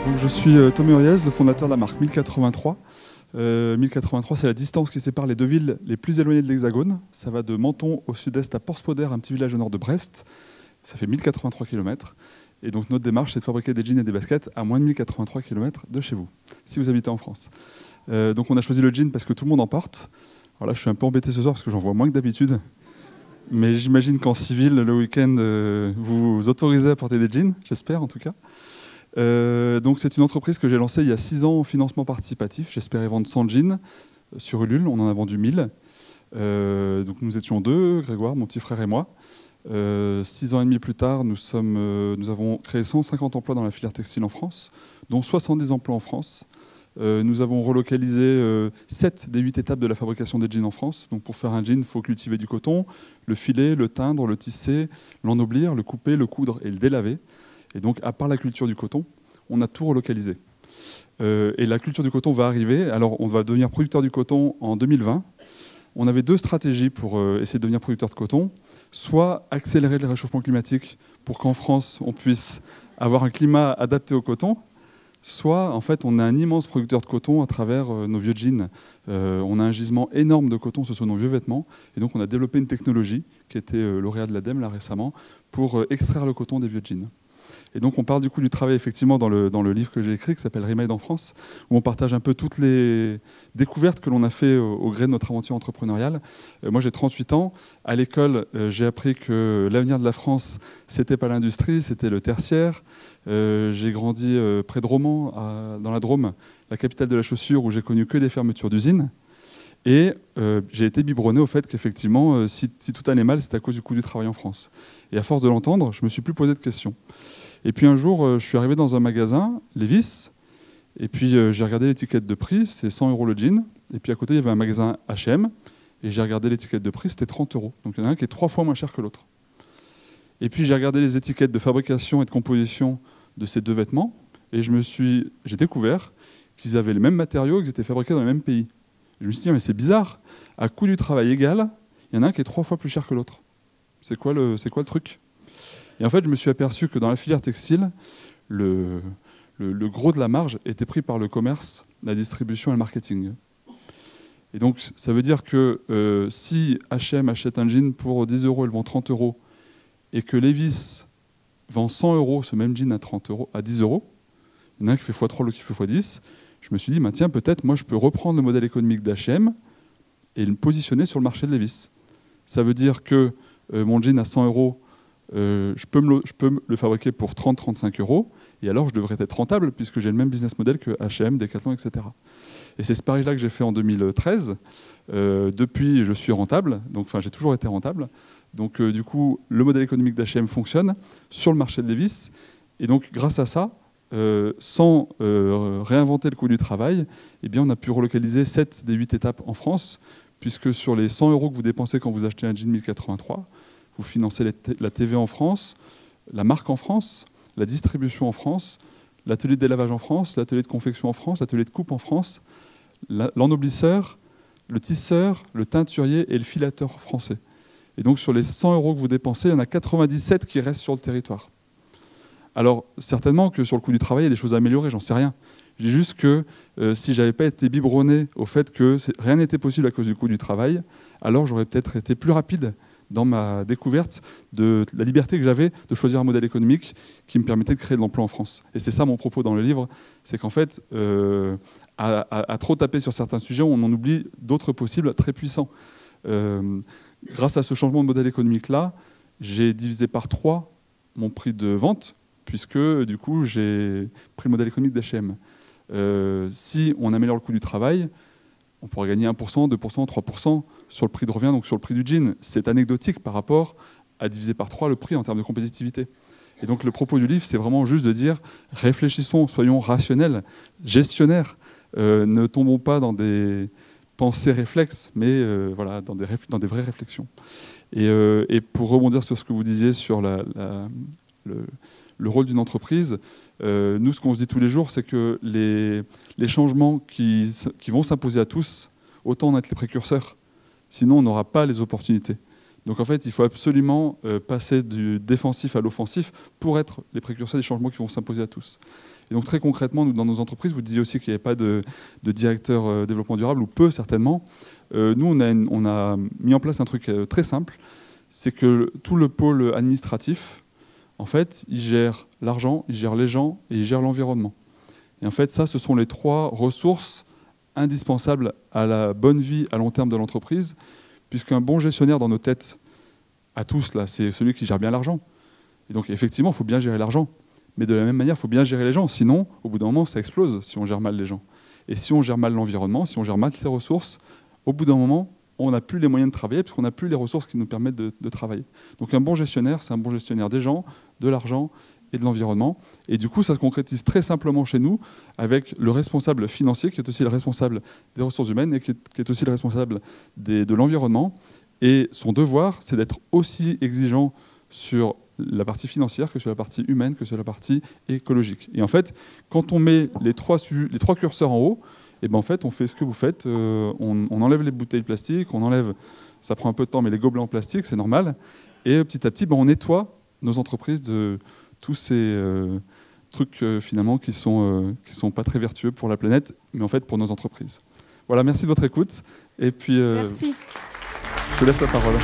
Donc, je suis Thomas Uriez, le fondateur de la marque 1083. 1083, c'est la distance qui sépare les deux villes les plus éloignées de l'Hexagone. Ça va de Menton au sud-est à Port-Spoder, un petit village au nord de Brest. Ça fait 1083 km. Et donc notre démarche, c'est de fabriquer des jeans et des baskets à moins de 1083 km de chez vous, si vous habitez en France. Donc on a choisi le jean parce que tout le monde en porte. Alors là, je suis un peu embêté ce soir parce que j'en vois moins que d'habitude. Mais j'imagine qu'en civil, le week-end, vous vous autorisez à porter des jeans, j'espère en tout cas. Donc c'est une entreprise que j'ai lancée il y a 6 ans en financement participatif. J'espérais vendre 100 jeans sur Ulule, on en a vendu 1000. Donc nous étions deux, Grégoire, mon petit frère et moi. 6 ans et demi plus tard, nous avons créé 150 emplois dans la filière textile en France, dont 70 emplois en France. Nous avons relocalisé 7 des 8 étapes de la fabrication des jeans en France. Donc pour faire un jean, il faut cultiver du coton, le filer, le teindre, le tisser, l'ennoblir, le couper, le coudre et le délaver. Et donc, à part la culture du coton, on a tout relocalisé. Et la culture du coton va arriver. Alors, on va devenir producteur du coton en 2020. On avait 2 stratégies pour essayer de devenir producteur de coton. Soit accélérer le réchauffement climatique pour qu'en France, on puisse avoir un climat adapté au coton. Soit, en fait, on a un immense producteur de coton à travers nos vieux jeans. On a un gisement énorme de coton, ce sont nos vieux vêtements. Et donc, on a développé une technologie qui était lauréat de l'ADEME là récemment pour extraire le coton des vieux jeans. Et donc on parle du coup du travail effectivement dans le livre que j'ai écrit qui s'appelle Remade en France, où on partage un peu toutes les découvertes que l'on a fait au gré de notre aventure entrepreneuriale. Moi j'ai 38 ans, à l'école j'ai appris que l'avenir de la France c'était pas l'industrie, c'était le tertiaire. J'ai grandi près de Romans, dans la Drôme, la capitale de la chaussure, où j'ai connu que des fermetures d'usines. Et j'ai été biberonné au fait qu'effectivement, si tout allait mal, c'était à cause du coût du travail en France. Et à force de l'entendre, je ne me suis plus posé de questions. Et puis un jour, je suis arrivé dans un magasin, Levi's, et puis j'ai regardé l'étiquette de prix, c'était 100 € le jean. Et puis à côté, il y avait un magasin H&M, et j'ai regardé l'étiquette de prix, c'était 30 €. Donc il y en a un qui est 3 fois moins cher que l'autre. Et puis j'ai regardé les étiquettes de fabrication et de composition de ces 2 vêtements, et j'ai découvert qu'ils avaient les mêmes matériaux et qu'ils étaient fabriqués dans les mêmes pays. Je me suis dit, mais c'est bizarre, à coût du travail égal, il y en a un qui est 3 fois plus cher que l'autre. C'est quoi le truc ? Et en fait, je me suis aperçu que dans la filière textile, le gros de la marge était pris par le commerce, la distribution et le marketing. Et donc, ça veut dire que si H&M achète un jean pour 10 €, elle vend 30 €, et que Levi's vend 100 € ce même jean à 10 €, il y en a un qui fait x3, l'autre qui fait x10, je me suis dit, bah, tiens, peut-être moi je peux reprendre le modèle économique d'H&M et le positionner sur le marché de Levi's. Ça veut dire que mon jean à 100 €, je peux le fabriquer pour 30-35 €, et alors je devrais être rentable puisque j'ai le même business model que H&M, Decathlon, etc. Et c'est ce pari-là que j'ai fait en 2013. Depuis, je suis rentable, donc j'ai toujours été rentable. Donc du coup, le modèle économique d'H&M fonctionne sur le marché de Levi's, et donc grâce à ça, sans réinventer le coût du travail, eh bien, on a pu relocaliser 7 des 8 étapes en France, puisque sur les 100 € que vous dépensez quand vous achetez un jean 1083, vous financez la TVA en France, la marque en France, la distribution en France, l'atelier de délavage en France, l'atelier de confection en France, l'atelier de coupe en France, l'ennoblisseur, le tisseur, le teinturier et le filateur français. Et donc sur les 100 € que vous dépensez, il y en a 97 qui restent sur le territoire. Alors, certainement que sur le coût du travail, il y a des choses à améliorer, j'en sais rien. Je dis juste que si je n'avais pas été biberonné au fait que rien n'était possible à cause du coût du travail, alors j'aurais peut-être été plus rapide dans ma découverte de la liberté que j'avais de choisir un modèle économique qui me permettait de créer de l'emploi en France. Et c'est ça mon propos dans le livre, c'est qu'en fait, à trop taper sur certains sujets, on en oublie d'autres possibles très puissants. Grâce à ce changement de modèle économique-là, j'ai divisé par 3 mon prix de vente, puisque du coup j'ai pris le modèle économique d'H&M. Si on améliore le coût du travail, on pourra gagner 1%, 2%, 3% sur le prix de revient, donc sur le prix du jean. C'est anecdotique par rapport à diviser par 3 le prix en termes de compétitivité. Et donc le propos du livre, c'est vraiment juste de dire, réfléchissons, soyons rationnels, gestionnaires, ne tombons pas dans des pensées réflexes, mais voilà, dans des vraies réflexions. Et pour rebondir sur ce que vous disiez sur le rôle d'une entreprise, nous, ce qu'on se dit tous les jours, c'est que les changements qui vont s'imposer à tous, autant en être les précurseurs, sinon on n'aura pas les opportunités. Donc en fait, il faut absolument passer du défensif à l'offensif pour être les précurseurs des changements qui vont s'imposer à tous. Et donc très concrètement, nous, dans nos entreprises, vous disiez aussi qu'il n'y avait pas de directeur développement durable, ou peu certainement. Nous, on a mis en place un truc très simple, c'est que tout le pôle administratif, en fait, il gère l'argent, il gère les gens et il gère l'environnement. Et en fait, ça, ce sont les 3 ressources indispensables à la bonne vie à long terme de l'entreprise, puisqu'un bon gestionnaire dans nos têtes, à tous, là, c'est celui qui gère bien l'argent. Et donc, effectivement, il faut bien gérer l'argent. Mais de la même manière, il faut bien gérer les gens. Sinon, au bout d'un moment, ça explose si on gère mal les gens. Et si on gère mal l'environnement, si on gère mal les ressources, au bout d'un moment, on n'a plus les moyens de travailler, parce qu'on n'a plus les ressources qui nous permettent de travailler. Donc un bon gestionnaire, c'est un bon gestionnaire des gens, de l'argent et de l'environnement. Et du coup, ça se concrétise très simplement chez nous avec le responsable financier, qui est aussi le responsable des ressources humaines et qui est aussi le responsable de l'environnement. Et son devoir, c'est d'être aussi exigeant sur la partie financière que sur la partie humaine, que sur la partie écologique. Et en fait, quand on met les trois curseurs en haut, et ben en fait, on fait ce que vous faites. On enlève les bouteilles plastiques, on enlève, ça prend un peu de temps, mais les gobelets en plastique, c'est normal. Et petit à petit, ben, on nettoie nos entreprises de tous ces trucs finalement qui sont pas très vertueux pour la planète, mais en fait pour nos entreprises. Voilà, merci de votre écoute. Et puis, merci. Je vous laisse la parole.